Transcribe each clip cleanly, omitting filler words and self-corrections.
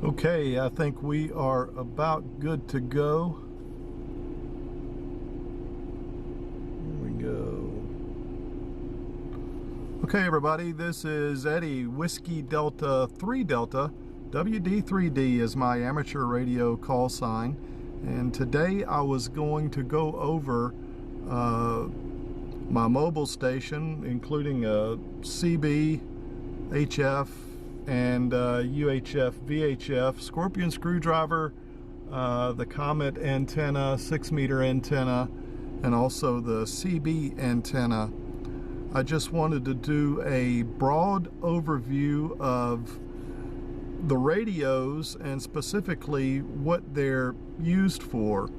Okay, I think we are about good to go. Here we go. Okay, everybody, this is Eddie, Whiskey Delta 3 Delta. WD3D is my amateur radio call sign. And today I was going to go over my mobile station, including a CB, HF, and UHF, VHF, Scorpion screwdriver, the Comet antenna, 6-meter antenna, and also the CB antenna. I just wanted to do a broad overview of the radios and specifically what they're used for.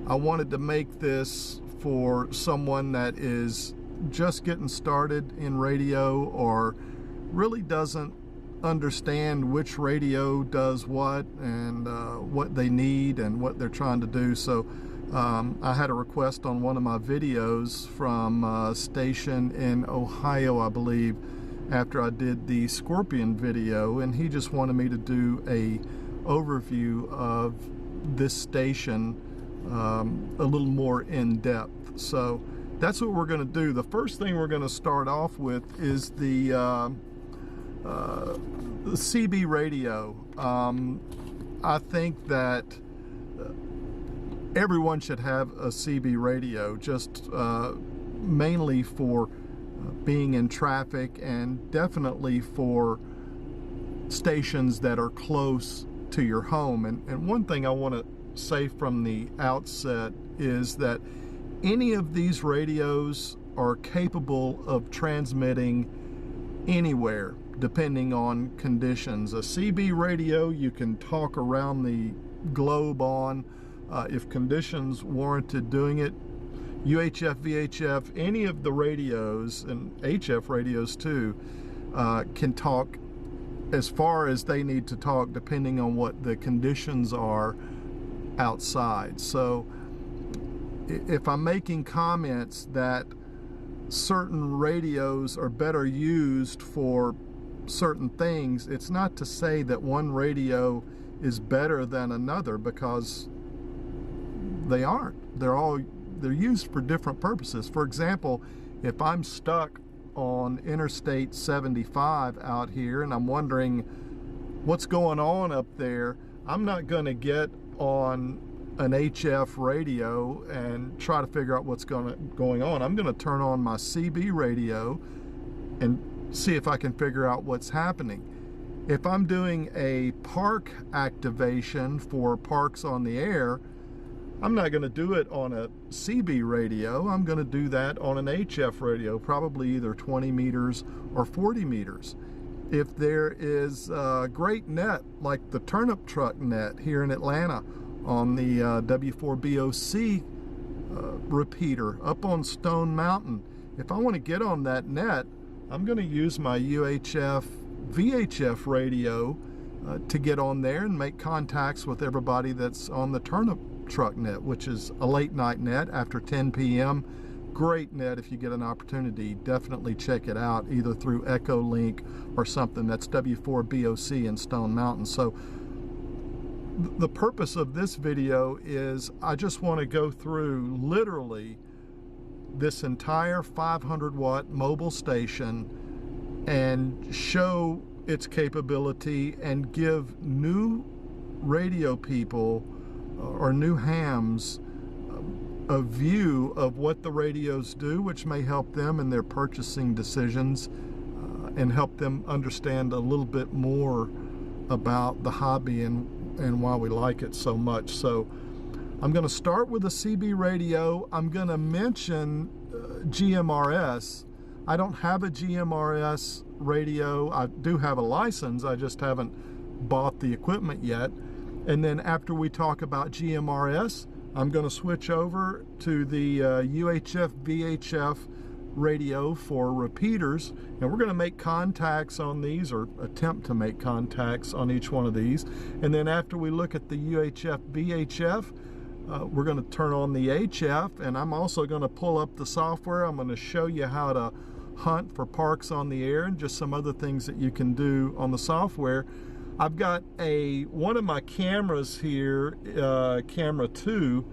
I wanted to make this for someone that is just getting started in radio or really doesn't understand which radio does what and what they need and what they're trying to do. So I had a request on one of my videos from a station in Ohio, I believe, after I did the Scorpion video, and he just wanted me to do a overview of this station a little more in depth. So that's what we're going to do. The first thing we're going to start off with is the CB radio. I think that everyone should have a CB radio, just mainly for being in traffic and definitely for stations that are close to your home. And one thing I want to say from the outset is that any of these radios are capable of transmitting anywhere depending on conditions. A CB radio you can talk around the globe on if conditions warranted doing it. UHF, VHF, any of the radios, and HF radios too, can talk as far as they need to talk depending on what the conditions are outside. So if I'm making comments that certain radios are better used for certain things, it's not to say that one radio is better than another, because they aren't. They're used for different purposes. For example, if I'm stuck on Interstate 75 out here and I'm wondering what's going on up there, I'm not going to get on an HF radio and try to figure out what's going on. I'm going to turn on my CB radio and see if I can figure out what's happening. If I'm doing a park activation for Parks on the Air, I'm not going to do it on a CB radio. I'm going to do that on an HF radio, probably either 20 meters or 40 meters. If there is a great net like the turnip truck net here in Atlanta on the W4BOC repeater up on Stone Mountain, if I want to get on that net, I'm going to use my UHF VHF radio to get on there and make contacts with everybody that's on the turnip truck net, which is a late night net after 10 p.m. Great net. If you get an opportunity, definitely check it out, either through Echolink or something. That's W4BOC in Stone Mountain. So the purpose of this video is I just want to go through literally this entire 500 watt mobile station and show its capability and give new radio people or new hams a view of what the radios do, which may help them in their purchasing decisions and help them understand a little bit more about the hobby and why we like it so much. So I'm going to start with a CB radio. I'm going to mention GMRS. I don't have a GMRS radio. I do have a license, I just haven't bought the equipment yet. And then after we talk about GMRS, I'm going to switch over to the UHF VHF radio for repeaters, and we're going to make contacts on these, or attempt to make contacts on each one of these. And then after we look at the UHF VHF, we're going to turn on the HF, and I'm also going to pull up the software. I'm going to show you how to hunt for parks on the air and just some other things that you can do on the software. I've got one of my cameras here, camera 2,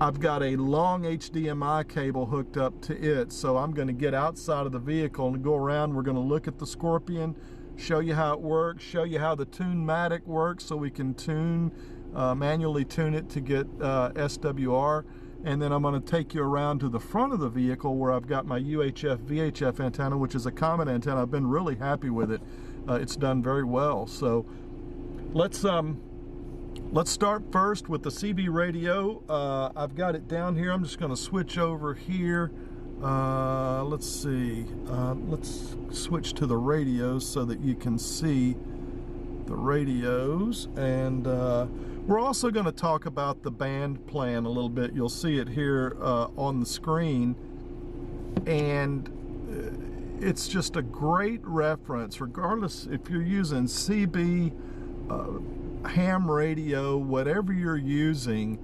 I've got a long HDMI cable hooked up to it, so I'm going to get outside of the vehicle and go around. We're going to look at the Scorpion, show you how it works, show you how the Tune-matic works so we can manually tune it to get SWR. And then I'm going to take you around to the front of the vehicle where I've got my UHF VHF antenna, which is a common antenna. I've been really happy with it. It's done very well. So let's start first with the CB radio. I've got it down here. I'm just going to switch over here. Let's see. Let's switch to the radios so that you can see the radios. And we're also going to talk about the band plan a little bit. You'll see it here on the screen. And it's just a great reference, regardless if you're using CB, ham radio, whatever you're using.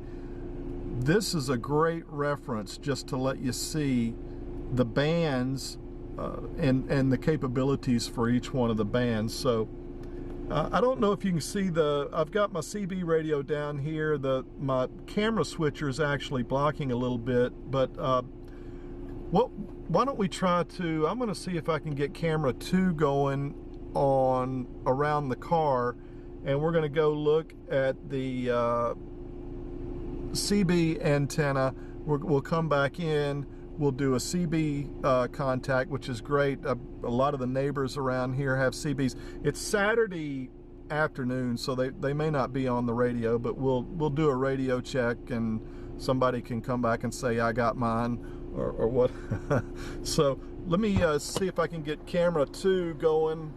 This is a great reference just to let you see the bands and the capabilities for each one of the bands. So I don't know if you can see I've got my CB radio down here. My camera switcher is actually blocking a little bit, but why don't we try to, I'm going to see if I can get camera 2 going on around the car, and we're going to go look at the CB antenna. We'll come back in, we'll do a CB contact, which is great. A lot of the neighbors around here have CBs. It's Saturday afternoon, so they may not be on the radio, but we'll do a radio check and somebody can come back and say I got mine or what. So let me see if I can get camera 2 going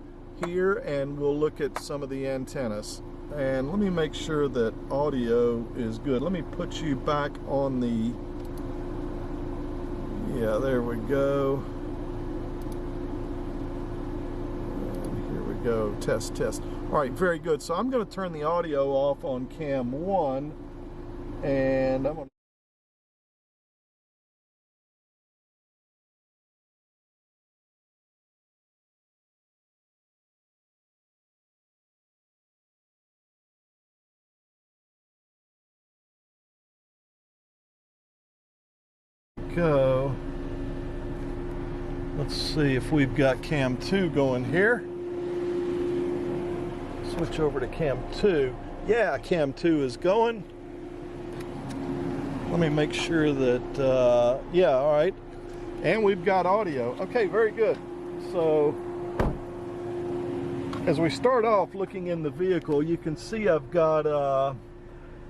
here, and we'll look at some of the antennas. And let me make sure that audio is good. Let me put you back on the, yeah, there we go. And here we go, test. All right, very good. So I'm going to turn the audio off on cam 1, and I'm going to go. Let's see if we've got cam 2 going here. Switch over to cam 2. Yeah, cam 2 is going. Let me make sure that, yeah, all right. And we've got audio. Okay, very good. So as we start off looking in the vehicle, you can see I've got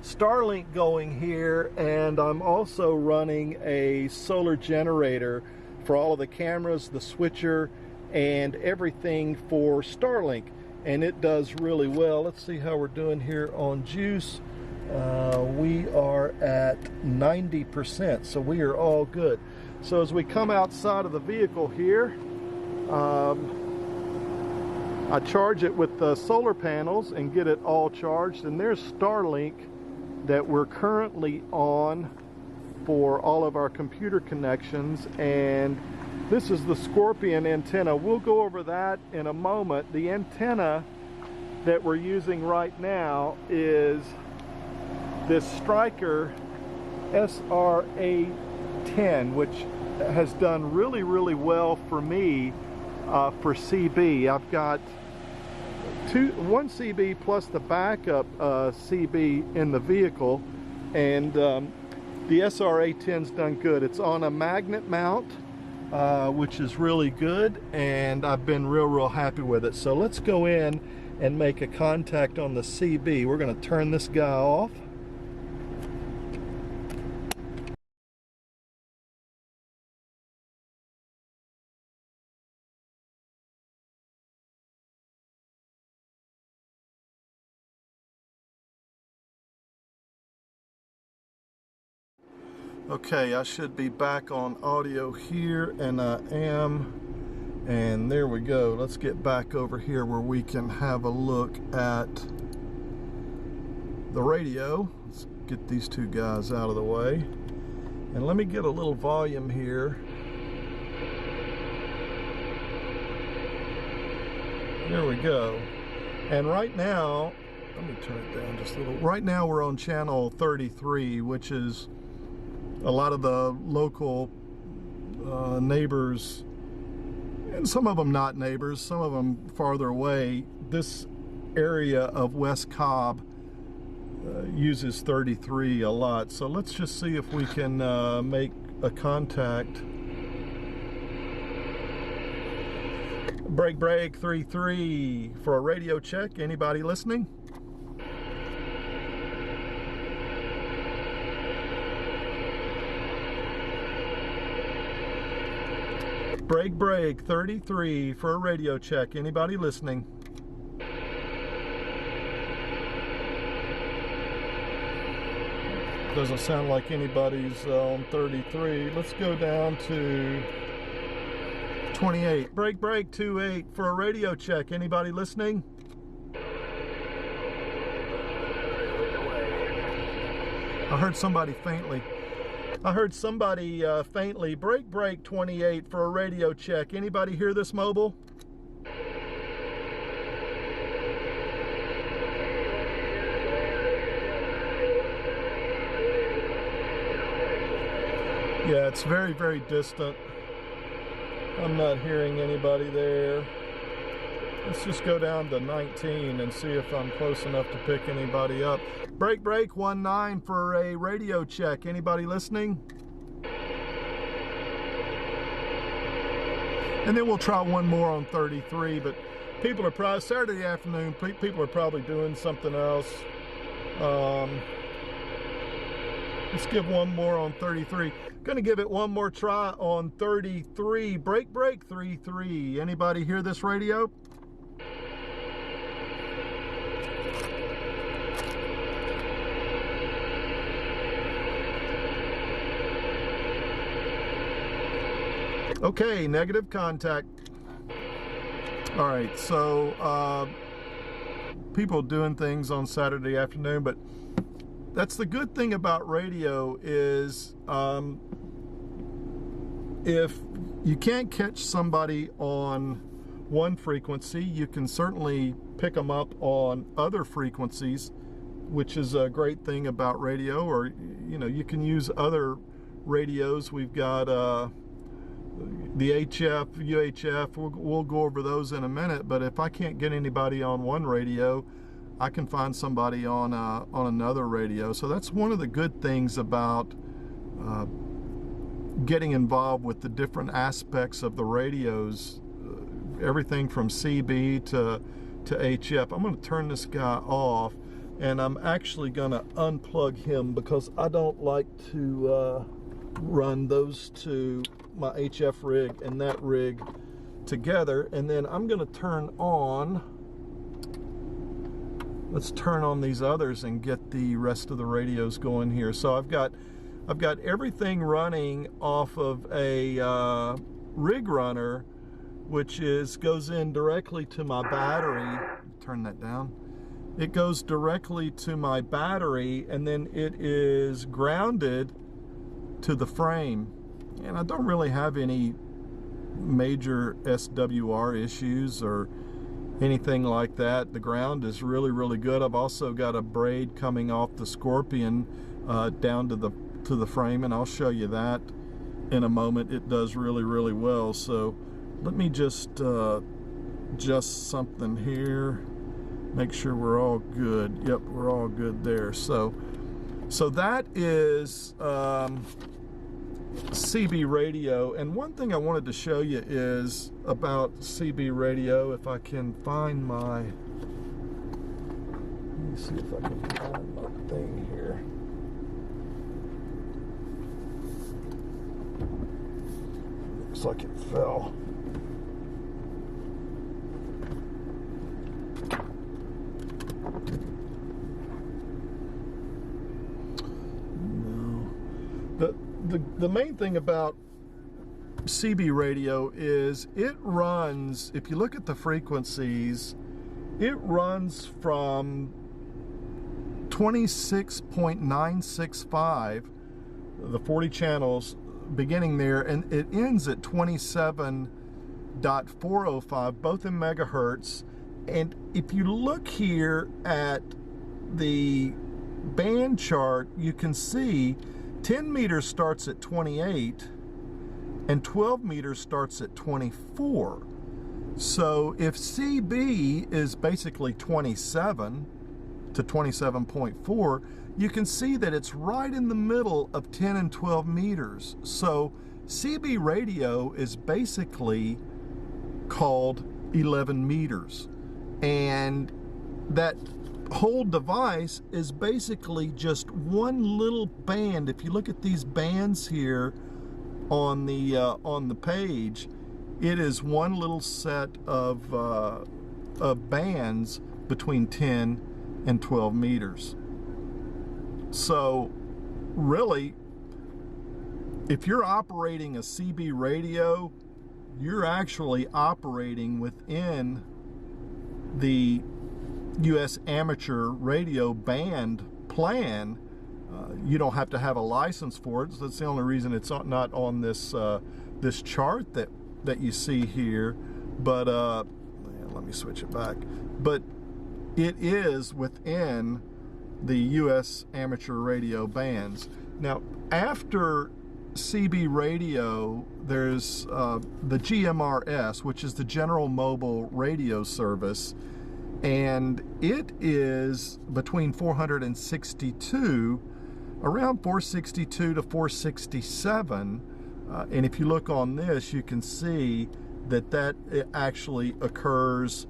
Starlink going here, and I'm also running a solar generator for all of the cameras, the switcher, and everything for Starlink, and it does really well. Let's see how we're doing here on juice. We are at 90%, so we are all good. So as we come outside of the vehicle here, I charge it with the solar panels and get it all charged, and there's Starlink that we're currently on for all of our computer connections, and this is the Scorpion antenna. We'll go over that in a moment. The antenna that we're using right now is this Striker SRA10, which has done really, really well for me for CB. I've got one CB plus the backup CB in the vehicle, and the SRA10's done good. It's on a magnet mount, which is really good, and I've been real happy with it. So let's go in and make a contact on the CB. We're going to turn this guy off. Okay, I should be back on audio here, and I am, and there we go. Let's get back over here where we can have a look at the radio. Let's get these two guys out of the way, and let me get a little volume here. There we go. And right now, let me turn it down just a little. Right now we're on channel 33, which is a lot of the local neighbors, and some of them not neighbors, some of them farther away. This area of West Cobb uses 33 a lot. So let's just see if we can make a contact. Break 33 for a radio check. Anybody listening? Break 33 for a radio check. Anybody listening? Doesn't sound like anybody's on 33. Let's go down to 28. Break 28 for a radio check. Anybody listening? I heard somebody faintly. Faintly. Break 28 for a radio check. Anybody hear this mobile? Yeah, it's very, very distant. I'm not hearing anybody there. Let's just go down to 19 and see if I'm close enough to pick anybody up. Break 19 for a radio check. Anybody listening? And then we'll try one more on 33, but people are probably, Saturday afternoon, people are probably doing something else. Let's give one more on 33. Gonna give it one more try on 33. Break 33. Anybody hear this radio? Okay, negative contact. All right, so people doing things on Saturday afternoon, but that's the good thing about radio is if you can't catch somebody on one frequency, you can certainly pick them up on other frequencies, which is a great thing about radio. Or, you know, you can use other radios. We've got the HF, UHF, we'll go over those in a minute, but if I can't get anybody on one radio, I can find somebody on another radio. So that's one of the good things about getting involved with the different aspects of the radios, everything from CB to HF. I'm going to turn this guy off, and I'm actually going to unplug him because I don't like to run those two, my HF rig and that rig, together. And then I'm going to turn on, let's turn on these others and get the rest of the radios going here. So I've got everything running off of a rig runner, which goes in directly to my battery. Turn that down. It goes directly to my battery, and then it is grounded to the frame. And I don't really have any major SWR issues or anything like that. The ground is really, really good. I've also got a braid coming off the Scorpion down to the frame, and I'll show you that in a moment. It does really, really well. So let me just adjust something here, make sure we're all good. Yep, we're all good there. So that is CB radio. And one thing I wanted to show you is about CB radio. If I can find my, let me see if I can find my thing here. Looks like it fell. No. The main thing about CB radio is it runs, if you look at the frequencies, it runs from 26.965, the 40 channels beginning there, and it ends at 27.405, both in megahertz. And if you look here at the band chart, you can see 10 meters starts at 28 and 12 meters starts at 24. So if CB is basically 27 to 27.4, you can see that it's right in the middle of 10 and 12 meters. So CB radio is basically called 11 meters. And that whole device is basically just one little band. If you look at these bands here on the page, it is one little set of bands between 10 and 12 meters. So really, if you're operating a CB radio, you're actually operating within the U.S. amateur radio band plan. You don't have to have a license for it. So that's the only reason it's not on this this chart that you see here. But let me switch it back. But it is within the U.S. amateur radio bands. Now, after CB radio, there's the GMRS, which is the General Mobile Radio Service, and it is between 462, around 462 to 467, and if you look on this, you can see that it actually occurs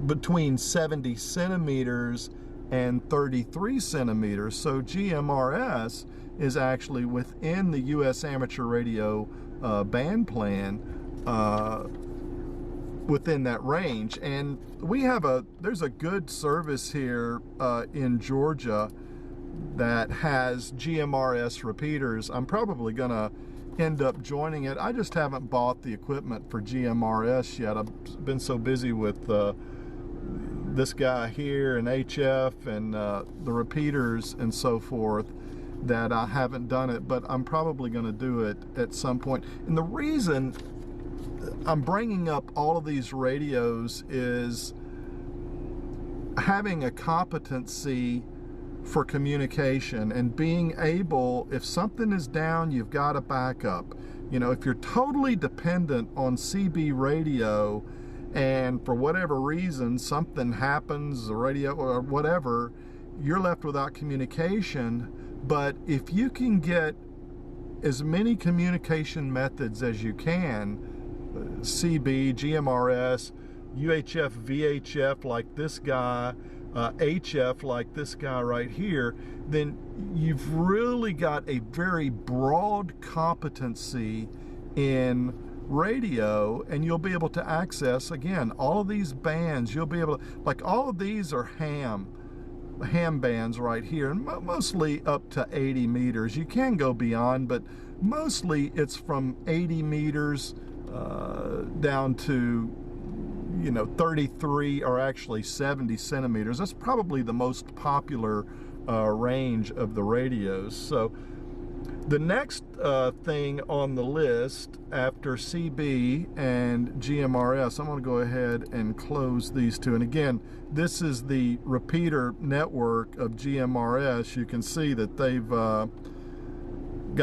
between 70 centimeters and 33 centimeters. So GMRS is actually within the U.S. amateur radio band plan, within that range. And we have there's a good service here in Georgia that has GMRS repeaters. I'm probably gonna end up joining it. I just haven't bought the equipment for GMRS yet. I've been so busy with this guy here and HF and the repeaters and so forth that I haven't done it, but I'm probably going to do it at some point. And the reason I'm bringing up all of these radios is having a competency for communication and being able, if something is down, you've got a backup. You know, if you're totally dependent on CB radio and for whatever reason something happens, the radio or whatever, you're left without communication. But if you can get as many communication methods as you can, CB, GMRS, UHF, VHF like this guy, HF like this guy right here, then you've really got a very broad competency in radio, and you'll be able to access, again, all of these bands. You'll be able to, like, all of these are ham bands right here, and mostly up to 80 meters. You can go beyond, but mostly it's from 80 meters down to, you know, 33 or actually 70 centimeters. That's probably the most popular range of the radios. So the next thing on the list after CB and GMRS, I'm going to go ahead and close these two. And again, this is the repeater network of GMRS. You can see that they've got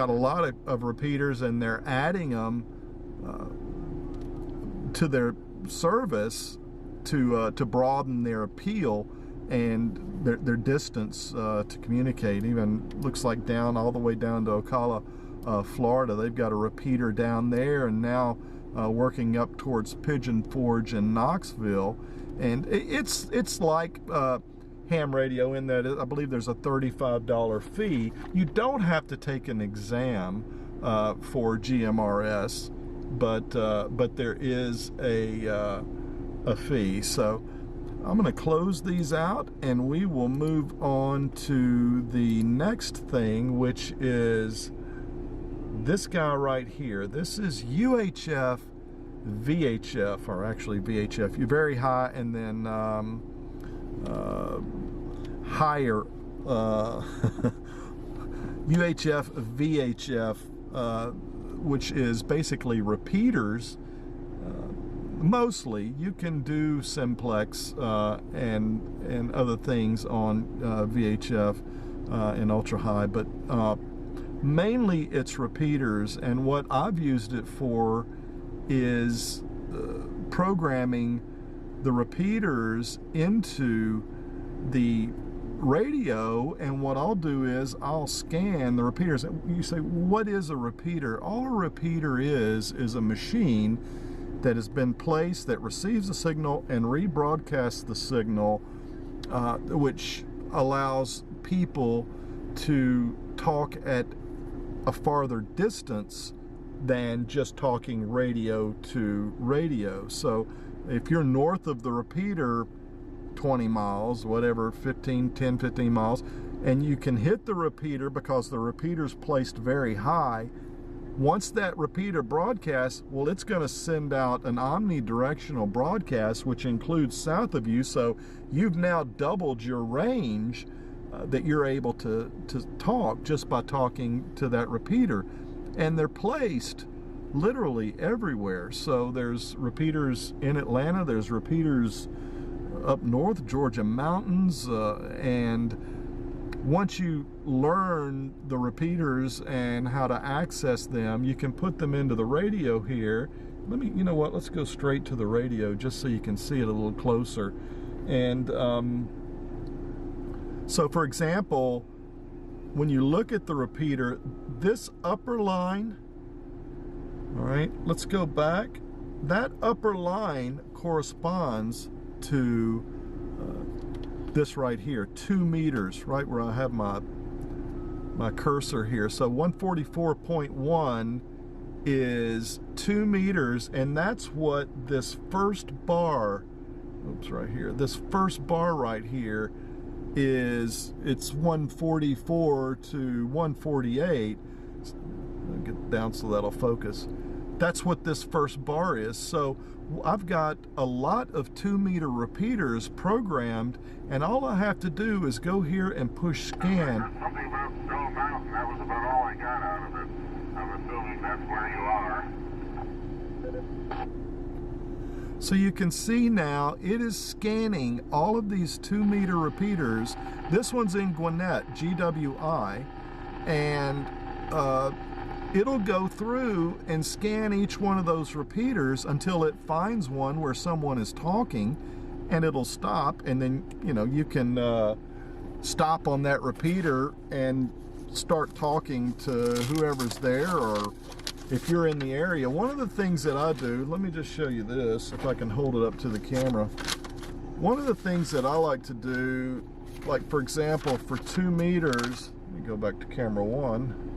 a lot of repeaters, and they're adding them to their service to broaden their appeal and their distance to communicate. Even looks like down all the way down to Ocala, Florida, they've got a repeater down there, and now working up towards Pigeon Forge and Knoxville. And it's like ham radio in that I believe there's a $35 fee. You don't have to take an exam for GMRS, but there is a fee. So I'm going to close these out, and we will move on to the next thing, which is this guy right here. This is UHF, VHF, or actually VHF. You're very high, and then higher UHF, VHF, which is basically repeaters mostly. You can do simplex and other things on VHF and ultra high, but mainly it's repeaters. And what I've used it for is programming the repeaters into the radio. And what I'll do is I'll scan the repeaters. You say, what is a repeater? All a repeater is a machine that has been placed that receives a signal and rebroadcasts the signal, which allows people to talk at a farther distance than just talking radio to radio. So if you're north of the repeater 20 miles, whatever, 10, 15 miles, and you can hit the repeater because the repeater's placed very high, once that repeater broadcasts, well, it's going to send out an omnidirectional broadcast, which includes south of you. So you've now doubled your range that you're able to talk just by talking to that repeater. And they're placed literally everywhere. So there's repeaters in Atlanta, there's repeaters up north, Georgia mountains, and once you learn the repeaters and how to access them, you can put them into the radio here. You know what, let's go straight to the radio just so you can see it a little closer. And so for example, when you look at the repeater, this upper line, all right, let's go back. That upper line corresponds to this right here, 2 meters, right where I have my cursor here. So 144.1 is 2 meters, and that's what this first bar, oops, right here, this first bar right here is. It's 144 to 148. I'll get down so that'll focus. That's what this first bar is. So I've got a lot of 2 meter repeaters programmed, and all I have to do is go here and push scan. Something about Stone Mountain, that was about all I got out of it. I'm assuming that's where you are. So you can see now it is scanning all of these 2 meter repeaters. This one's in Gwinnett, GWI, and it'll go through and scan each one of those repeaters until it finds one where someone is talking, and it'll stop, and then you can stop on that repeater and start talking to whoever's there, or if you're in the area. One of the things that I do, let me just show you this, if I can hold it up to the camera. One of the things that I like to do, like for example, for 2 meters, let me go back to camera 1.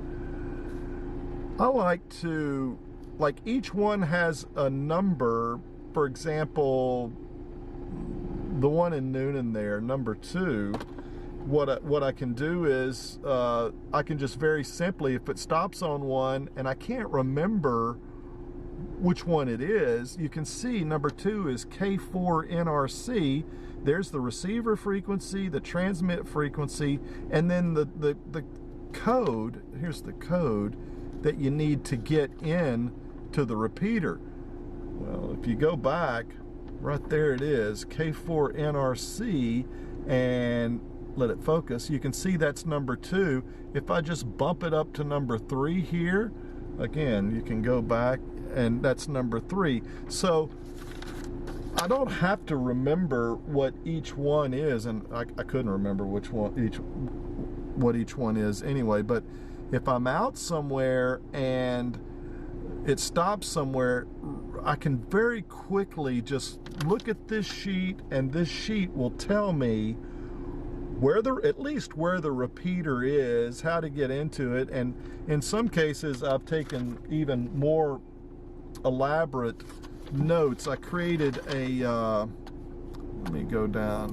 I like to, like, each one has a number. For example, the one in Noonan there, number 2, what I can do is I can just very simply, if it stops on one and I can't remember which one it is, you can see number 2 is K4NRC. There's the receiver frequency, the transmit frequency, and then the code. Here's the code that you need to get in to the repeater. Well, if you go back, right there it is, K4NRC, and let it focus, you can see that's number 2. If I just bump it up to number 3 here, again, you can go back, and that's number 3. So I don't have to remember what each one is, and I couldn't remember which one what each one is anyway, but if I'm out somewhere and it stops somewhere, I can very quickly just look at this sheet, and this sheet will tell me where at least where the repeater is, how to get into it. And in some cases I've taken even more elaborate notes. I created a let me go down,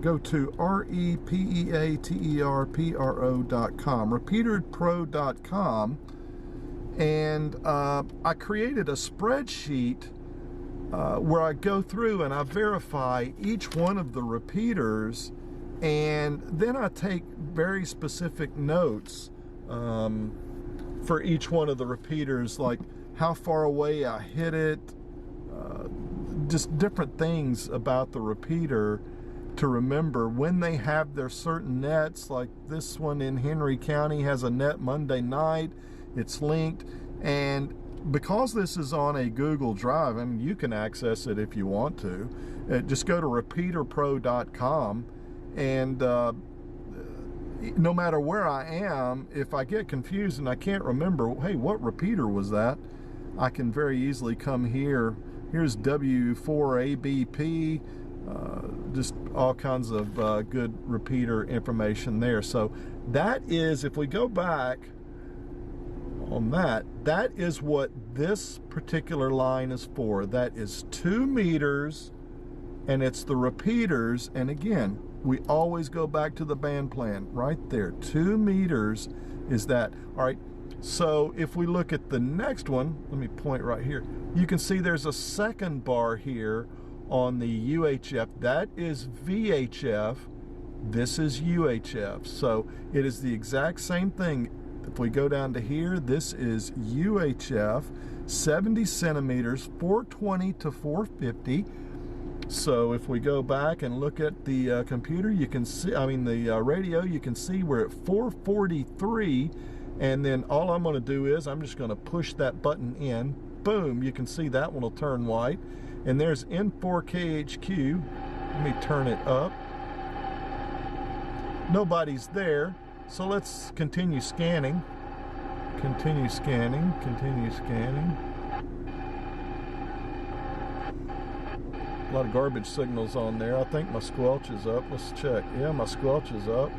go to repeaterpro.com, repeaterpro.com, and I created a spreadsheet where I go through and I verify each one of the repeaters, and then I take very specific notes for each one of the repeaters, like how far away I hit it, just different things about the repeater to remember when they have their certain nets. Like this one in Henry County has a net Monday night, it's linked, and because this is on a Google Drive, I mean, you can access it if you want to. Just go to repeaterpro.com, and no matter where I am, if I get confused and I can't remember, hey, what repeater was that? I can very easily come here. Here's W4ABP, just all kinds of good repeater information there. So that is, if we go back on that, that is what this particular line is for. That is 2 meters, and it's the repeaters. And again, we always go back to the band plan right there. 2 meters is that. All right, so if we look at the next one, let me point right here. You can see there's a second bar here on the UHF. That is VHF. This is UHF. So it is the exact same thing. If we go down to here, this is UHF, 70 centimeters, 420 to 450. So if we go back and look at the computer, you can see, I mean the radio, you can see we're at 443. And then all I'm going to do is I'm just going to push that button in. Boom, you can see that one will turn white. And there's N4KHQ. Let me turn it up. Nobody's there. So let's continue scanning. Continue scanning, continue scanning. A lot of garbage signals on there. I think my squelch is up. Let's check. Yeah, my squelch is up.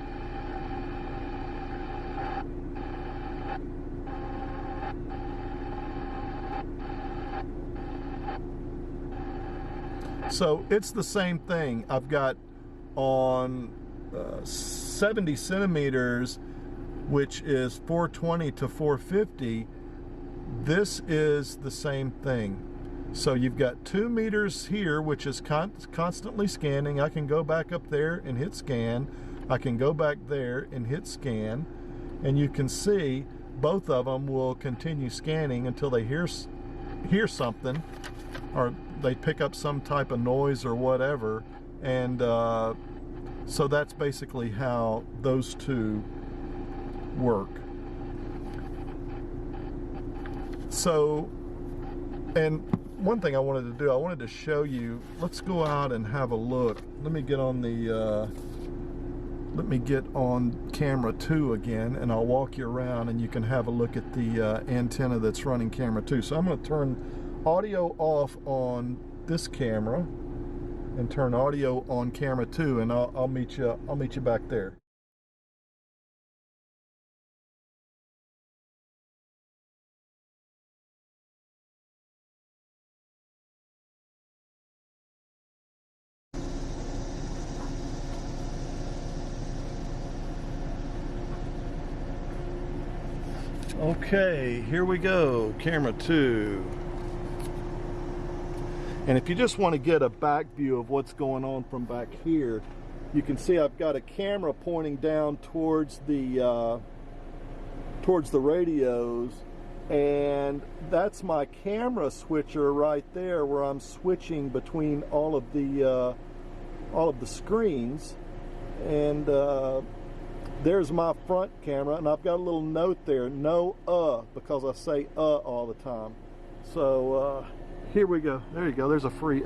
So it's the same thing. I've got on 70 centimeters, which is 420 to 450. This is the same thing. So you've got 2 meters here, which is constantly scanning. I can go back up there and hit scan. I can go back there and hit scan. And you can see both of them will continue scanning until they hear something, or they pick up some type of noise or whatever. And so that's basically how those two work. So, and one thing I wanted to do, I wanted to show you, let's go out and have a look. Let me get on the, let me get on camera 2 again, and I'll walk you around and you can have a look at the antenna that's running camera 2. So I'm going to turn audio off on this camera and turn audio on camera 2, and I'll meet you back there. Okay, here we go, camera 2. And if you just want to get a back view of what's going on from back here, you can see I've got a camera pointing down towards the radios, and that's my camera switcher right there, where I'm switching between all of the screens. And there's my front camera, and I've got a little note there, no because I say all the time. So here we go. There you go. There's a free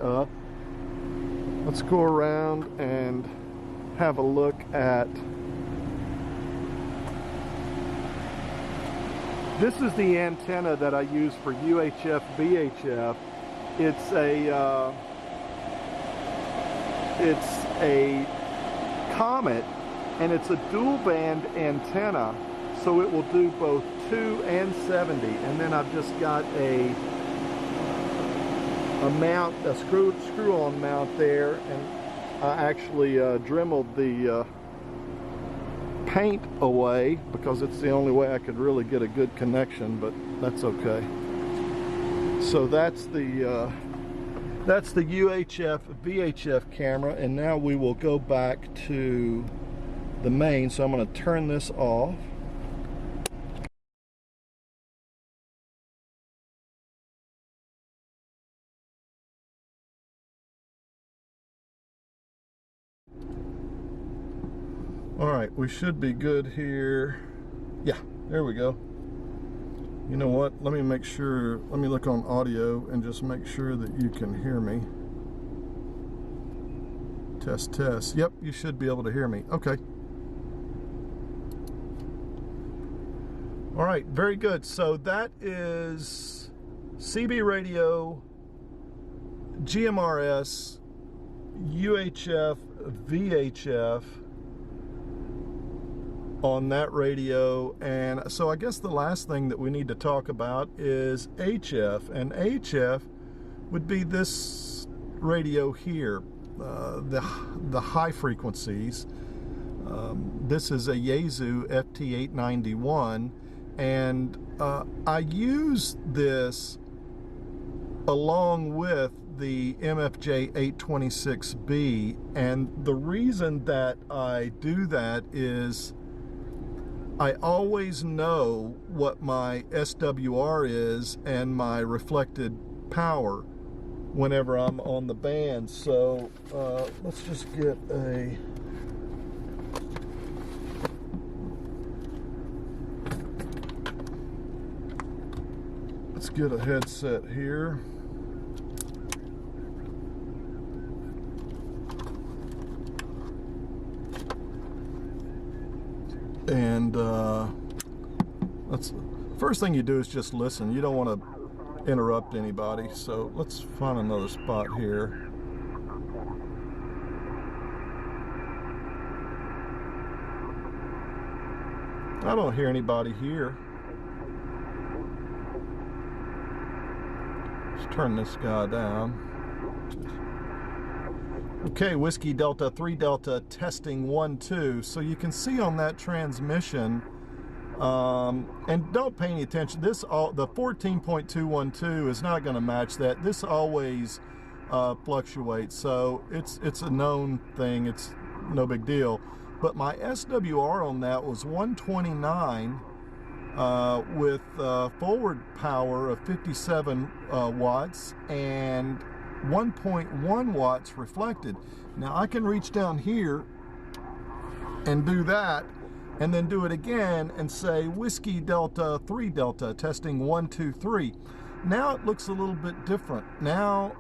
Let's go around and have a look at. This is the antenna that I use for UHF VHF. It's a Comet, and it's a dual band antenna, so it will do both 2 and 70. And then I've just got a mount, a screw-on mount there, and I actually dremeled the paint away because it's the only way I could really get a good connection, but that's okay. So that's the UHF VHF camera, and now we will go back to the main. So I'm going to turn this off. All right, we should be good here. Yeah, there we go. You know what? Let me make sure, let me look on audio and just make sure that you can hear me. Test, test. Yep, you should be able to hear me. Okay. All right, very good. So that is CB radio, GMRS, UHF, VHF on that radio. And so I guess the last thing that we need to talk about is HF, and HF would be this radio here, the high frequencies. This is a Yaesu FT891, and I use this along with the MFJ 826B, and the reason that I do that is I always know what my SWR is and my reflected power whenever I'm on the band. So let's just get a headset here. And first thing you do is just listen. You don't want to interrupt anybody. So let's find another spot here. I don't hear anybody here. Let's turn this guy down. Okay, Whiskey Delta 3 Delta testing 1 2. So you can see on that transmission, and don't pay any attention. The 14.212 is not going to match that. This always fluctuates, so it's a known thing. It's no big deal. But my SWR on that was 129 with forward power of 57 watts and 1.1 watts reflected. Now I can reach down here and do that, and then do it again and say Whiskey Delta 3 Delta testing 1 2 3. Now it looks a little bit different. Now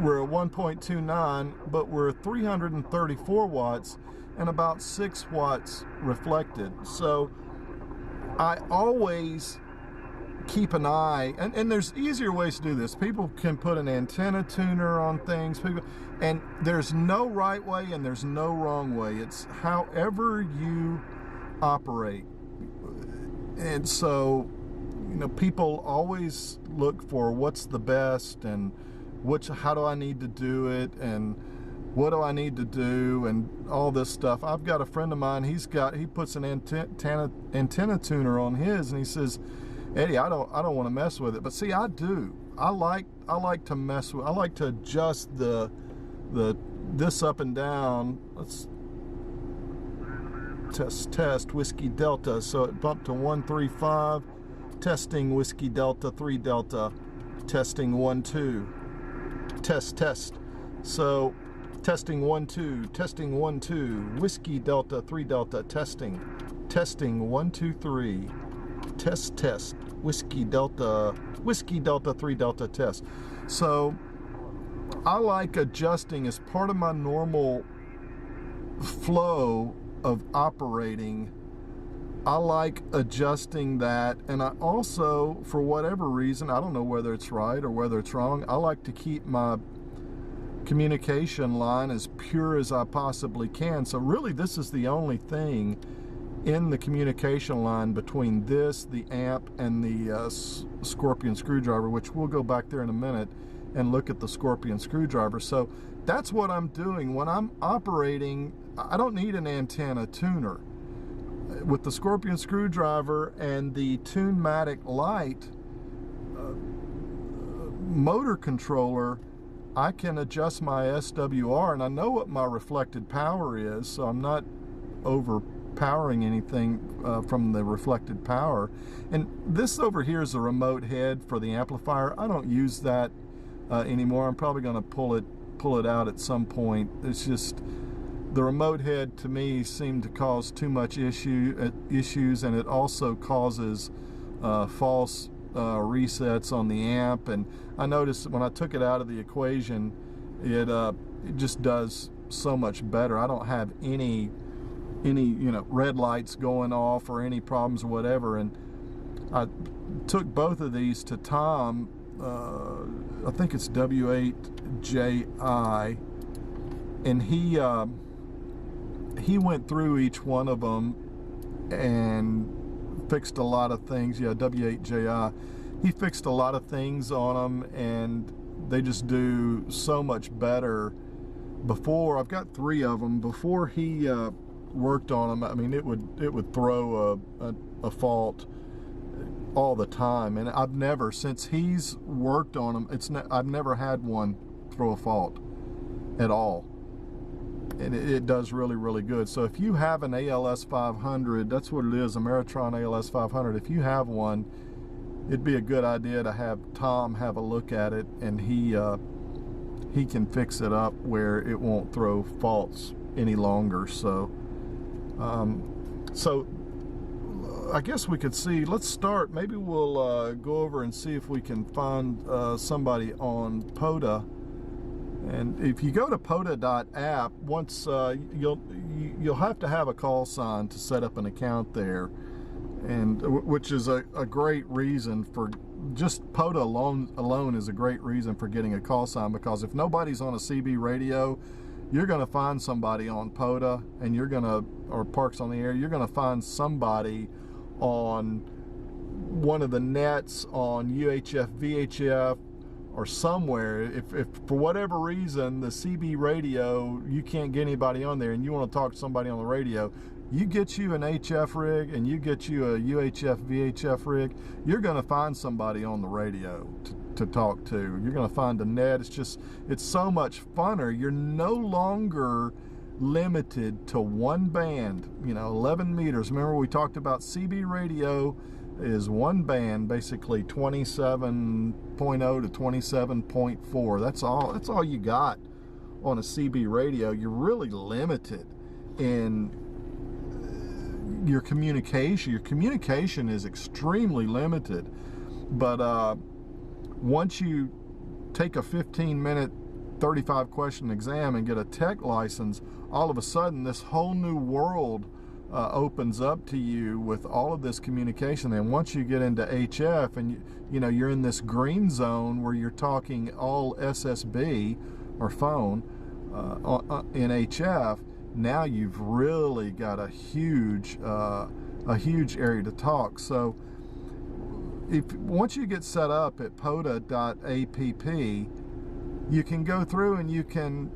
we're at 1.29, but we're 334 watts and about 6 watts reflected. So I always keep an eye, and there's easier ways to do this. People can put an antenna tuner on things, and there's no right way and there's no wrong way. It's however you operate. And so, you know, people always look for what's the best, and how do I need to do it, and what do I need to do, and all this stuff. I've got a friend of mine, he puts an antenna tuner on his, and he says, Eddie, I don't want to mess with it. But see, I do. I like to mess with. I like to adjust this up and down. Let's test Whiskey Delta. So it bumped to 135. Testing Whiskey Delta 3 Delta. Testing 1 2. Test. So testing 1 2. Testing 1 2. Whiskey Delta 3 Delta. Testing 1 2 3. Test. Whiskey Delta 3 Delta test. So I like adjusting as part of my normal flow of operating. I like adjusting that, and I also, for whatever reason, I don't know whether it's right or whether it's wrong, I like to keep my communication line as pure as I possibly can. So really this is the only thing in the communication line between this, the amp, and the Scorpion screwdriver, which we'll go back there in a minute and look at the Scorpion screwdriver. So that's what I'm doing when I'm operating. I don't need an antenna tuner. With the Scorpion screwdriver and the Tunematic Lite motor controller, I can adjust my SWR, and I know what my reflected power is, so I'm not overpowering anything from the reflected power. And this over here is a remote head for the amplifier. I don't use that anymore. I'm probably going to pull it out at some point. It's just the remote head to me seemed to cause too much issues, and it also causes false resets on the amp. And I noticed when I took it out of the equation, it just does so much better. I don't have any red lights going off or any problems or whatever. And I took both of these to Tom, I think it's W8JI, and he went through each one of them and fixed a lot of things. Yeah, W8JI. He fixed a lot of things on them, and they just do so much better. Before, I've got 3 of them. Before he worked on them, I mean, it would throw a fault all the time, and I've never, since he's worked on them, I've never had one throw a fault at all. And it does really, really good. So if you have an ALS 500, that's what it is, a Meritron ALS 500. If you have one, it'd be a good idea to have Tom have a look at it, and he can fix it up where it won't throw faults any longer. So I guess we could see, let's start, maybe we'll go over and see if we can find somebody on POTA. And if you go to POTA.app, once you'll have to have a call sign to set up an account there, and which is a great reason for, just POTA alone is a great reason for getting a call sign, because if nobody's on a CB radio, you're going to find somebody on POTA, and you're going to, or Parks on the Air, you're going to find somebody on one of the nets on UHF, VHF, or somewhere. If for whatever reason the CB radio, you can't get anybody on there and you want to talk to somebody on the radio, you get you an HF rig and you get you a UHF, VHF rig, you're going to find somebody on the radio to talk to. You're going to find a net. It's so much funner. You're no longer limited to one band, 11 meters. Remember, we talked about CB radio is one band, basically 27.0 to 27.4. That's all you got on a CB radio. You're really limited in your communication. Your communication is extremely limited. But once you take a 15-minute 35-question exam and get a tech license, all of a sudden this whole new world opens up to you with all of this communication. And once you get into HF and you're in this green zone where you're talking all SSB or phone in HF, now you've really got a huge area to talk. So once you get set up at POTA.app, you can go through and you can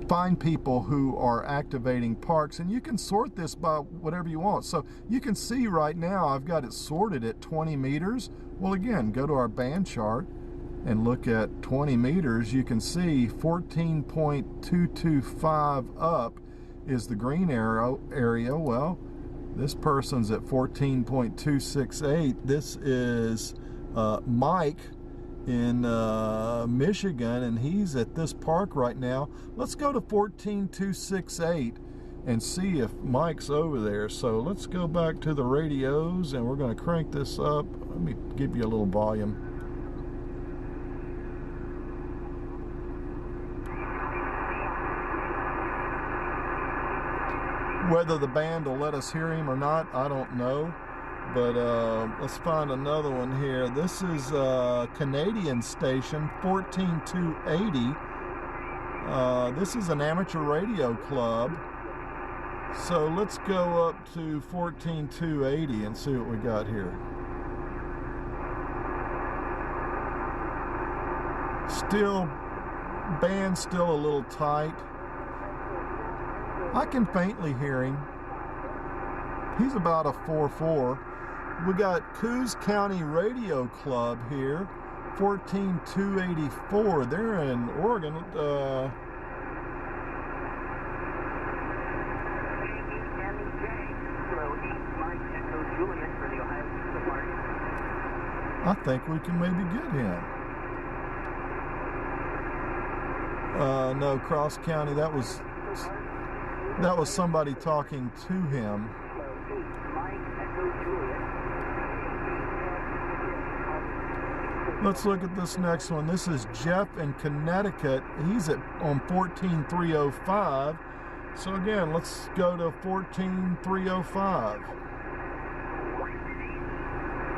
find people who are activating parks, and you can sort this by whatever you want. So you can see right now I've got it sorted at 20 meters. Well, again, go to our band chart and look at 20 meters. You can see 14.225 up is the green area. Well, this person's at 14.268. This is Mike in Michigan, and he's at this park right now. Let's go to 14.268 and see if Mike's over there. So let's go back to the radios, and we're going to crank this up. Let me give you a little volume. Whether the band will let us hear him or not, I don't know. But let's find another one here. This is a Canadian station, 14280. This is an amateur radio club. So let's go up to 14280 and see what we got here. Band's still a little tight. I can faintly hear him. He's about a 4.4. We got Coos County Radio Club here, 14284. They're in Oregon. I think we can maybe get him. No, Cross County, that was That was somebody talking to him. Let's look at this next one. This is Jeff in Connecticut. He's on 14305. So again, let's go to 14305.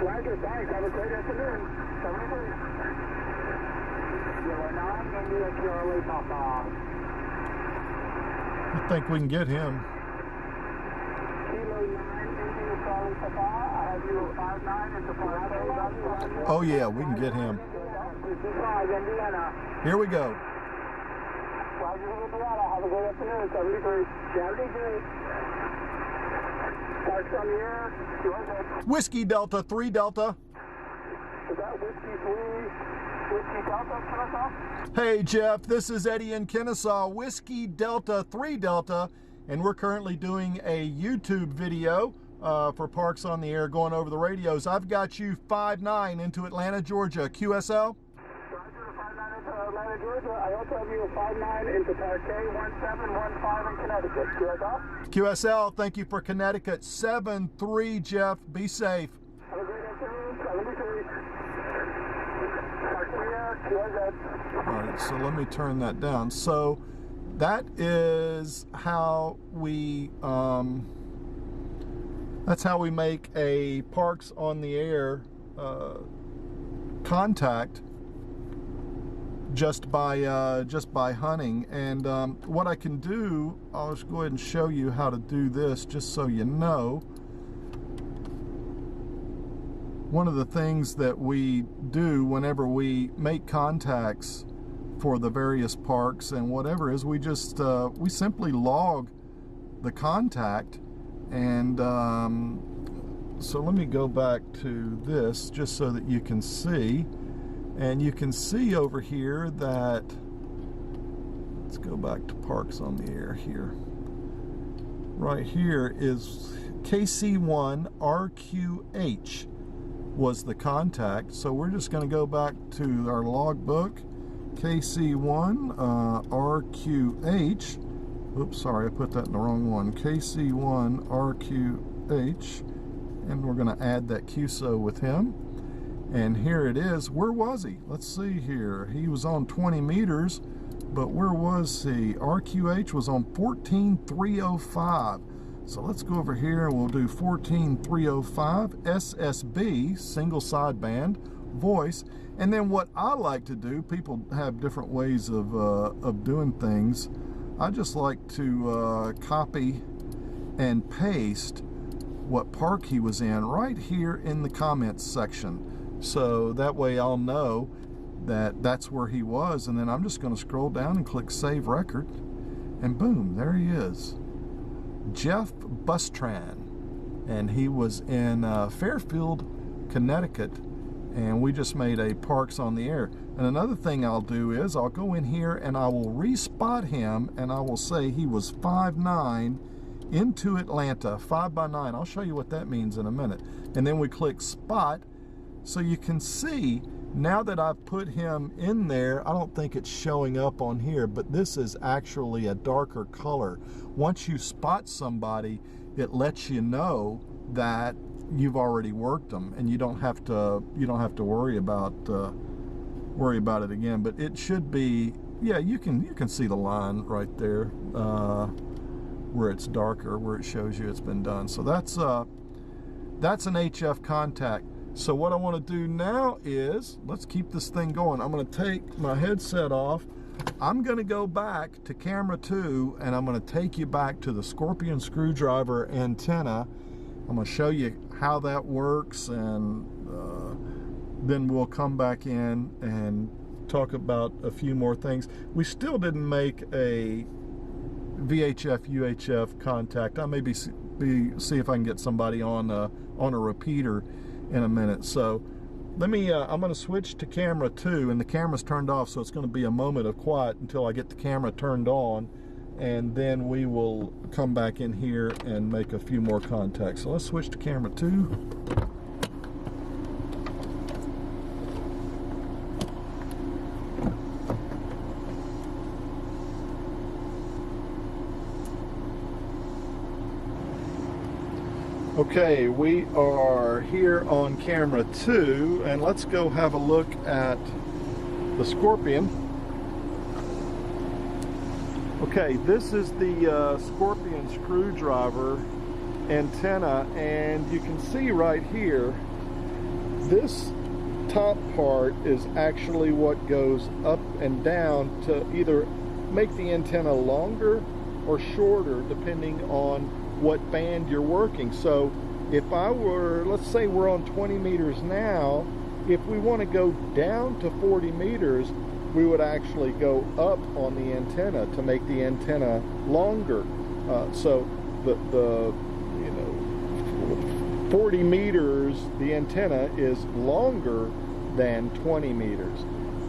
Roger, thanks. Have a great afternoon. 73. 09, India, Charlie, Papa. I think we can get him. Kilo 9, India, Charlie, Papa. I have you 59 into Colorado. Oh yeah, we can get him. 55, Indiana. Here we go. Roger, Indiana. Have a great afternoon. 73. 73. Parks on the air. QRZ. Whiskey Delta 3 Delta. Is that Whiskey 3? Whiskey Delta, Kennesaw? Hey Jeff, this is Eddie in Kennesaw, Whiskey Delta 3 Delta, and we're currently doing a YouTube video for Parks on the Air going over the radios. I've got you 5-9 into Atlanta, Georgia. QSL? Roger, 59 into Atlanta, Georgia. I also have you 59 into Parquet 1715 in Connecticut. QSL? QSL, thank you for Connecticut. 7-3, Jeff. Be safe. Have a great afternoon. 73. Parquet, QRZ. All right, so let me turn that down. So that is how we make a Parks on the Air contact just by hunting. And what I can do, I'll just go ahead and show you how to do this just so you know. One of the things that we do whenever we make contacts for the various parks and whatever is we just we simply log the contact. And so let me go back to this just so that you can see. And you can see over here that, let's go back to Parks on the Air here. Right here is KC1RQH was the contact. So we're just going to go back to our logbook, KC1RQH. Oops, sorry, I put that in the wrong one. KC1RQH. And we're going to add that QSO with him. And here it is. Where was he? Let's see here. He was on 20 meters, but where was he? RQH was on 14305. So let's go over here and we'll do 14305 SSB, single sideband, voice. And then what I like to do, people have different ways of doing things. I just like to copy and paste what park he was in right here in the comments section. So that way I'll know that that's where he was, and then I'm just going to scroll down and click Save Record, and boom, there he is. Jeff Bustran, and he was in Fairfield, Connecticut, and we just made a Parks on the Air. And another thing I'll do is I'll go in here and I will respot him, and I will say he was 5-9 into Atlanta, 5x9. I'll show you what that means in a minute. And then we click Spot. So you can see, now that I've put him in there, I don't think it's showing up on here, but this is actually a darker color. Once you spot somebody, it lets you know that you've already worked them, and you don't have to worry about it again. But it should be, yeah, you can see the line right there where it's darker, where it shows you it's been done. So that's an HF contact. So what I want to do now is, let's keep this thing going. I'm going to take my headset off. I'm going to go back to camera 2, and I'm going to take you back to the Scorpion screwdriver antenna. I'm going to show you how that works, and then we'll come back in and talk about a few more things. We still didn't make a VHF, UHF contact. I may see if I can get somebody on a repeater in a minute. So let me I'm going to switch to camera 2, and the camera's turned off, so it's going to be a moment of quiet until I get the camera turned on, and then we will come back in here and make a few more contacts. So let's switch to camera 2. Okay, we are here on camera 2, and let's go have a look at the Scorpion. Okay, this is the Scorpion screwdriver antenna, and you can see right here, this top part is actually what goes up and down to either make the antenna longer or shorter depending on what band you're working. So if I were, let's say we're on 20 meters now, if we want to go down to 40 meters, we would actually go up on the antenna to make the antenna longer. So the 40 meters, the antenna is longer than 20 meters.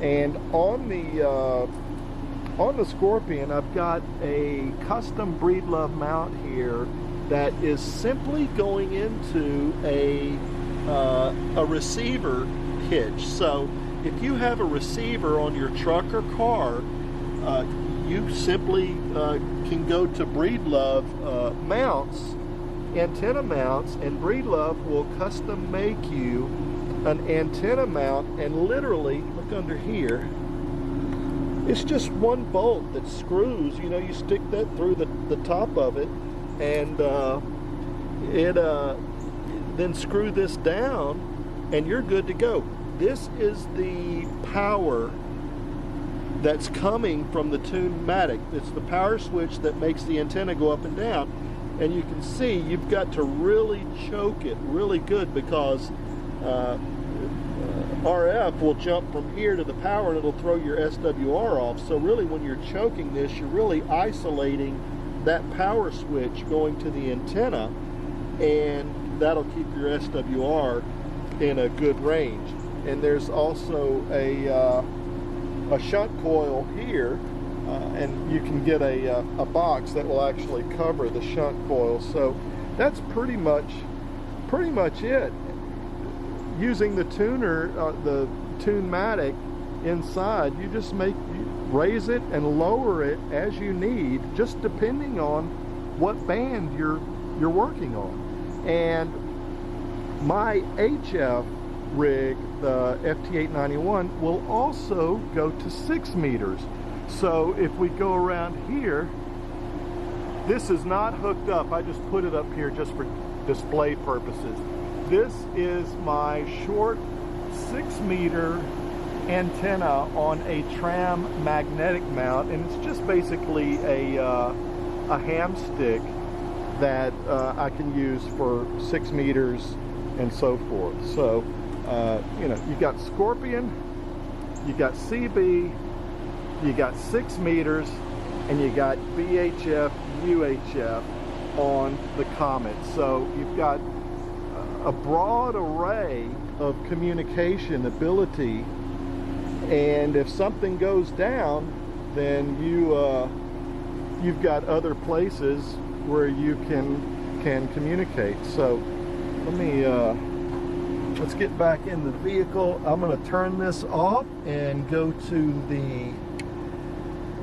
And on the Scorpion, I've got a custom Breedlove mount here that is simply going into a receiver hitch. So if you have a receiver on your truck or car, you simply can go to Breedlove mounts, antenna mounts, and Breedlove will custom make you an antenna mount. And literally, look under here, it's just one bolt that screws. You know, you stick that through the top of it, and then screw this down, and you're good to go. This is the power that's coming from the Tune-matic. It's the power switch that makes the antenna go up and down. And you can see you've got to really choke it really good, because RF will jump from here to the power and it'll throw your SWR off. So really, when you're choking this, you're really isolating that power switch going to the antenna, and that'll keep your SWR in a good range. And there's also a shunt coil here, and you can get a box that will actually cover the shunt coil. So that's pretty much it. Using the tuner, the Tune-matic inside, you just raise it and lower it as you need, just depending on what band you're working on. And my HF rig, the FT891, will also go to 6 meters. So if we go around here, this is not hooked up. I just put it up here just for display purposes. This is my short 6 meter antenna on a tram magnetic mount, and it's just basically a ham stick that I can use for 6 meters and so forth. So you got Scorpion, you got CB, you got 6 meters, and you got VHF, UHF on the Comet. So you've got a broad array of communication ability, and if something goes down, then you've got other places where you can communicate. So let's get back in the vehicle. I'm going to turn this off and go to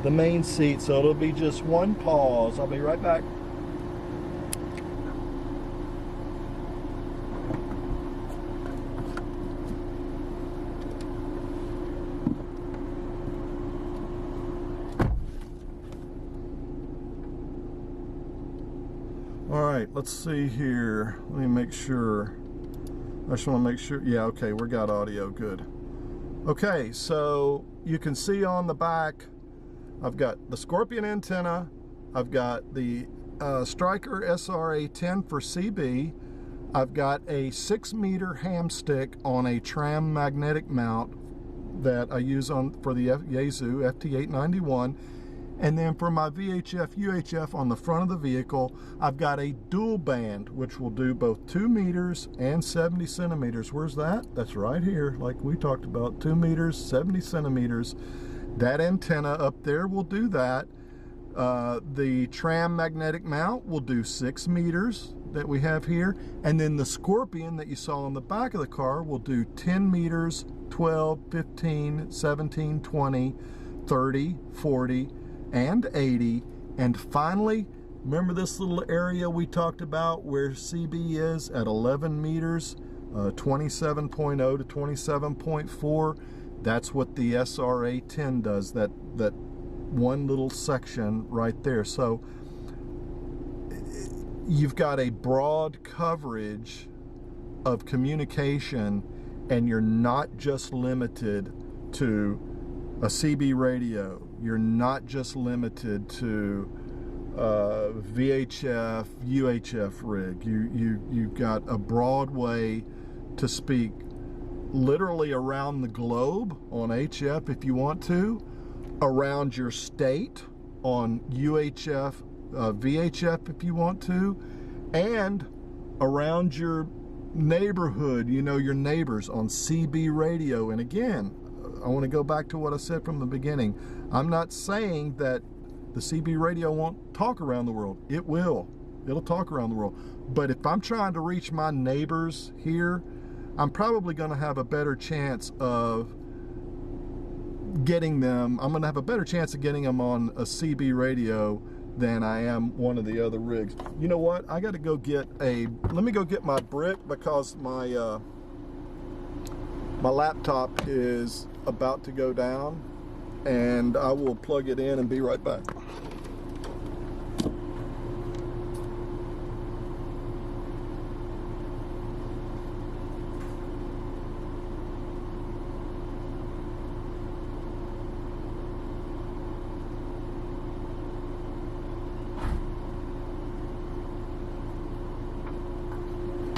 the main seat, so it'll be just one pause. I'll be right back. All right, let's see here. Let me make sure. I just want to make sure. Yeah, okay, we got audio. Good. Okay, so you can see on the back, I've got the Scorpion antenna. I've got the Striker SRA10 for CB. I've got a 6 meter ham stick on a tram magnetic mount that I use for the Yaesu FT891. And then for my VHF, UHF on the front of the vehicle, I've got a dual band, which will do both 2 meters and 70 centimeters. Where's that? That's right here, like we talked about, 2 meters, 70 centimeters. That antenna up there will do that. The tram magnetic mount will do 6 meters that we have here. And then the Scorpion that you saw on the back of the car will do 10 meters, 12, 15, 17, 20, 30, 40, and 80, and finally Remember this little area we talked about where CB is at 11 meters, 27.0 to 27.4? That's what the SRA-10 does, that one little section right there. So you've got a broad coverage of communication, and you're not just limited to a CB radio. You're not just limited to VHF, UHF rig. You've got a broad way to speak literally around the globe on HF if you want to, around your state on UHF, VHF if you want to, and around your neighborhood, you know, your neighbors on CB radio. And again, I want to go back to what I said from the beginning. I'm not saying that the CB radio won't talk around the world. It will. It'll talk around the world. But if I'm trying to reach my neighbors here, I'm probably going to have a better chance of getting them. I'm going to have a better chance of getting them on a CB radio than I am one of the other rigs. You know what? I got to go get let me go get my brick, because my my laptop is about to go down, and I will plug it in and be right back.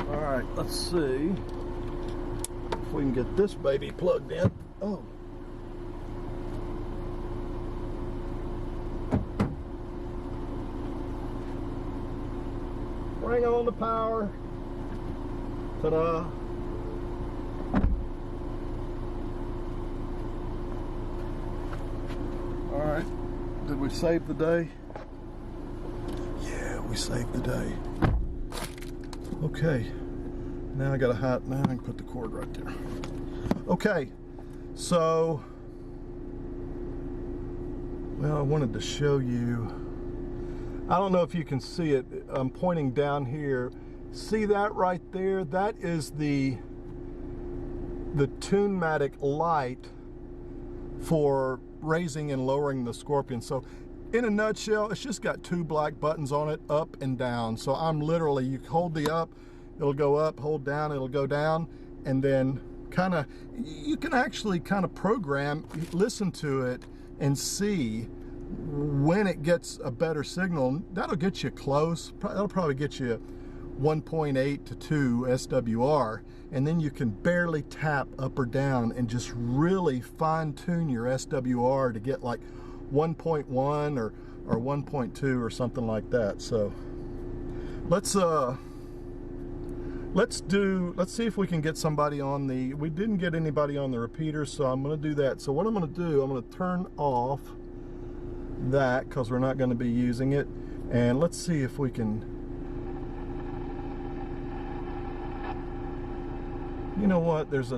All right, let's see if we can get this baby plugged in. Oh. Bring on the power. Ta-da. All right, did we save the day? Yeah, we saved the day. Okay, now I got a hot, now I can put the cord right there. Okay, so, well, I wanted to show you, I don't know if you can see it, I'm pointing down here. See that right there? That is the Tunematic light for raising and lowering the Scorpion. So in a nutshell, it's just got two black buttons on it, up and down. So I'm literally, you hold the up, it'll go up, hold down, it'll go down, and then kind of, you can actually kind of program, listen to it, and see when it gets a better signal. That'll get you close. That'll probably get you 1.8 to 2 SWR, and then you can barely tap up or down and just really fine tune your SWR to get like 1.1 or 1.2 or something like that. So let's see if we can get somebody on the, we didn't get anybody on the repeater, so I'm going to do that. So what I'm going to do, I'm going to turn off that because we're not going to be using it, and let's see if we can, you know what, there's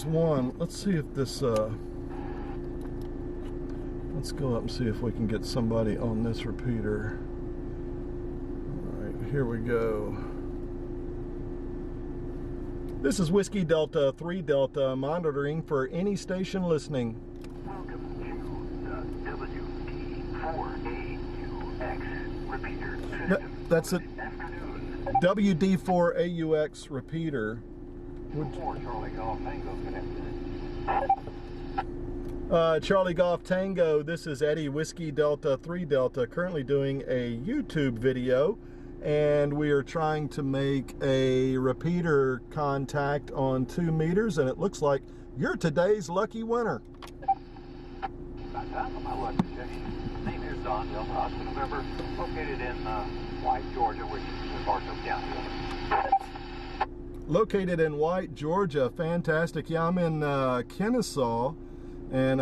one, let's see if this let's go up and see if we can get somebody on this repeater. All right, here we go. This is Whiskey Delta 3 Delta monitoring for any station listening. Welcome to the WD3D repeater system. That's it. WD4AUX repeater. Charlie Golf Tango connected. Charlie Golf Tango, this is Eddie Whiskey Delta 3 Delta, currently doing a YouTube video, and we are trying to make a repeater contact on 2 meters, and it looks like you're today's lucky winner. About time for my lucky session. Name is Don Delta Hospital member, located in White, Georgia, which is in Bartow County. Located in White, Georgia. Fantastic. Yeah, I'm in Kennesaw, and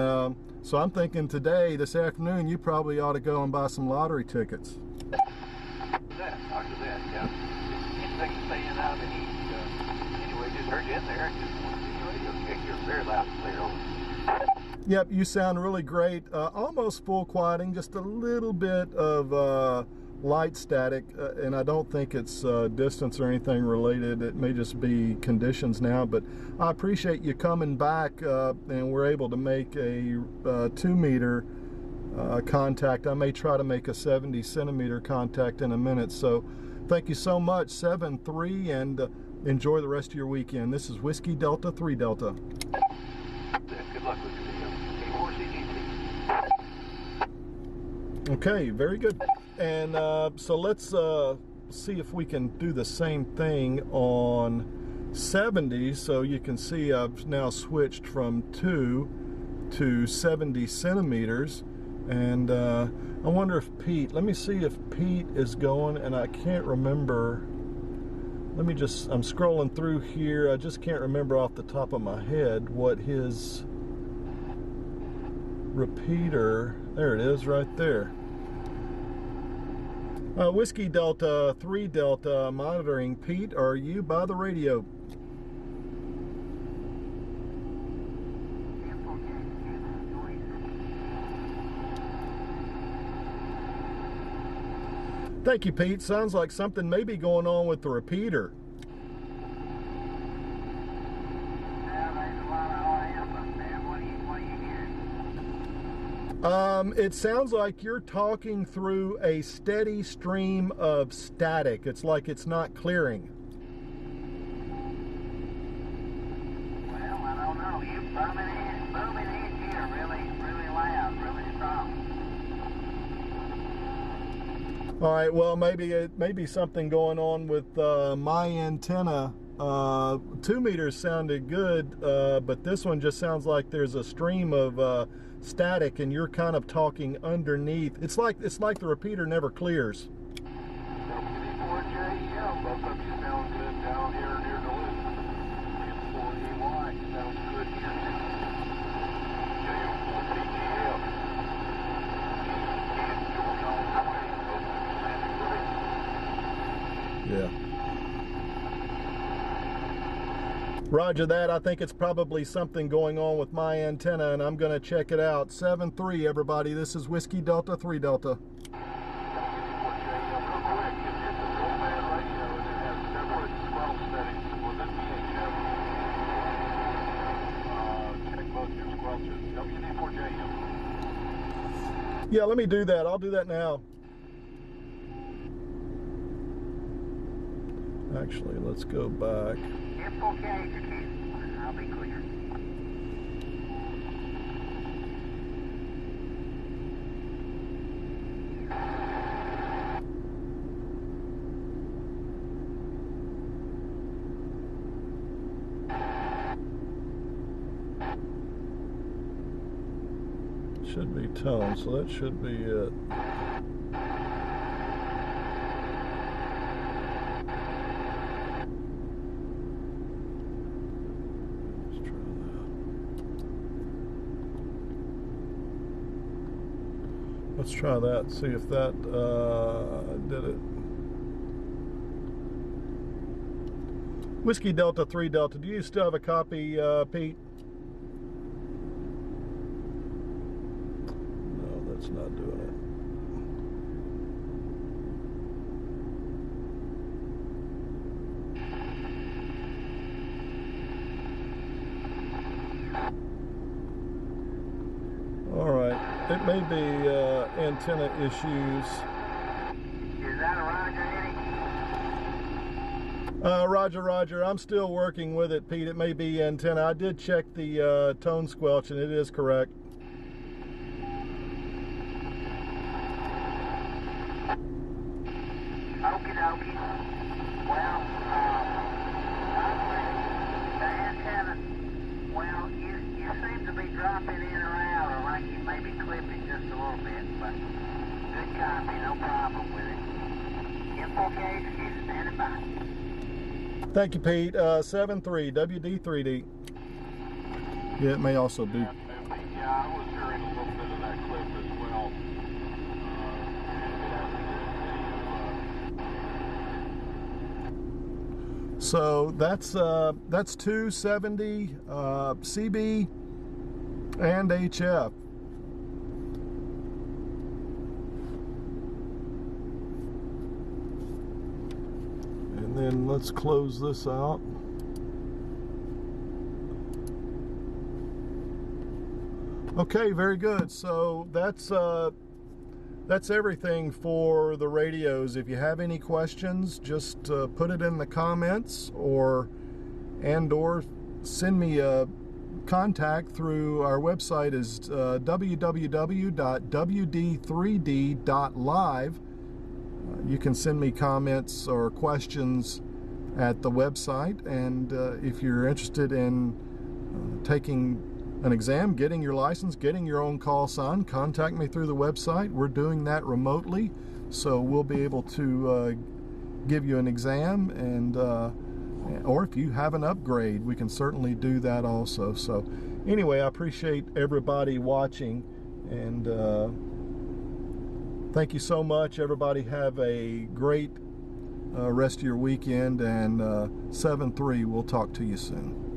so I'm thinking today, this afternoon, you probably ought to go and buy some lottery tickets. After that, yeah. Anything staying out and eat. Anyway, just heard you in there. Just want to see your radio check. You're very loud and clear. Yep, you sound really great. Almost full quieting, just a little bit of light static, and I don't think it's distance or anything related. It may just be conditions now, but I appreciate you coming back, and we're able to make a 2 meter contact. I may try to make a 70 centimeter contact in a minute. So thank you so much, 7-3, and enjoy the rest of your weekend. This is Whiskey Delta 3 Delta. Good luck with your video. Okay, very good. And so let's see if we can do the same thing on 70. So you can see I've now switched from 2 to 70 centimeters. And I wonder if Pete, let me see if Pete is going, and I can't remember. I'm scrolling through here. I just can't remember off the top of my head what his repeater, there it is right there. Whiskey Delta 3 Delta monitoring. Pete, are you by the radio? Thank you, Pete. Sounds like something may be going on with the repeater. It sounds like you're talking through a steady stream of static. It's like it's not clearing. Well, I don't know. You're booming in here really loud, really strong. All right, well, maybe it may be something going on with my antenna. 2 meters sounded good, but this one just sounds like there's a stream of static, and you're kind of talking underneath. It's like the repeater never clears. WD3D, both of you sound good down here near Duluth. N4EY sounds good here too. JM4PGF. Yeah. Roger that. I think it's probably something going on with my antenna, and I'm going to check it out. 7-3, everybody. This is Whiskey Delta 3 Delta. Yeah, let me do that. I'll do that now. Actually, let's go back. I'll be clear. Should be tone, so that should be it. Let's try that, see if that did it. Whiskey Delta 3 Delta, do you still have a copy, Pete? No, that's not doing it. All right. It may be antenna issues. Is that a Roger, Eddie? Roger. I'm still working with it, Pete. It may be antenna. I did check the tone squelch, and it is correct. Okie dokie. Well, the antenna, well, you seem to be dropping in or out, or like you may be clipping just a little bit, but good copy, no problem with it. N4K, she's standing by. Thank you, Pete. 7-3, WD3D. Yeah, it may also be. Yeah, I was hearing a little bit of that clip as well. So that's 270 CB and HF. And then let's close this out. Okay, very good. So that's everything for the radios. If you have any questions, just put it in the comments or send me a contact through our website is www.wd3d.live. You can send me comments or questions at the website, and if you're interested in taking an exam, getting your license, getting your own call sign, contact me through the website. We're doing that remotely, so we'll be able to give you an exam, and or if you have an upgrade, we can certainly do that also. So anyway, I appreciate everybody watching, and thank you so much. Everybody have a great rest of your weekend, and 7-3, we'll talk to you soon.